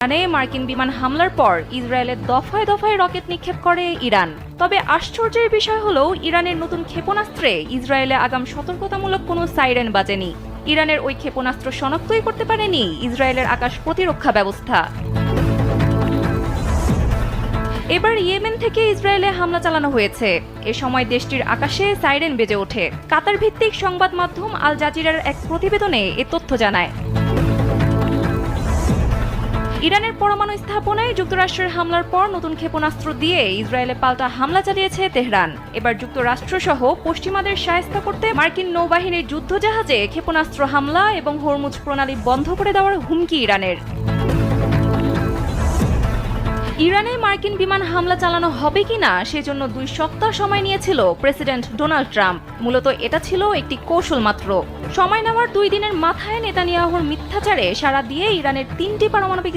ইরানে মার্কিন বিমান হামলার পর ইসরায়েলে দফায় দফায় রকেট নিক্ষেপ করে ইরান। তবে আশ্চর্যের বিষয় হলো ইরানের নতুন ক্ষেপণাস্ত্রে ইসরায়েলে আগাম সতর্কতামূলক কোনো সাইরেন বাজেনি। ইরানের ওই ক্ষেপণাস্ত্র শনাক্তই করতে পারেনি ইসরায়েলের আকাশ প্রতিরক্ষা ব্যবস্থা। এবার ইয়েমেন থেকে ইসরায়েলে হামলা চালানো হয়েছে। এ সময় দেশটির আকাশে সাইরেন বেজে ওঠে। কাতার ভিত্তিক সংবাদ মাধ্যম আল জাজিরার এক প্রতিবেদনে এ তথ্য জানায়। ইরানের পরমাণু স্থাপনায় যুক্তরাষ্ট্রের হামলার পর নতুন ক্ষেপণাস্ত্র দিয়ে ইসরায়েলে পাল্টা হামলা চালিয়েছে তেহরান। এবার যুক্তরাষ্ট্রসহ পশ্চিমাদের শায়েস্তা করতে মার্কিন নৌবাহিনীর যুদ্ধজাহাজে ক্ষেপণাস্ত্র হামলা এবং হরমুজ প্রণালী বন্ধ করে দেওয়ার হুমকি ইরানের। ইরানে মার্কিন বিমান হামলা চালানো হবে কিনা সেজন্য 2 সপ্তাহ সময় নিয়েছিল প্রেসিডেন্ট ডোনাল্ড ট্রাম্প। মূলত এটা ছিল একটি কৌশল মাত্র। সময় নেওয়ার 2 দিনের মাথায় নেতানিয়াহুর মিথ্যাচারে সাড়া দিয়ে ইরানের 3টি পারমাণবিক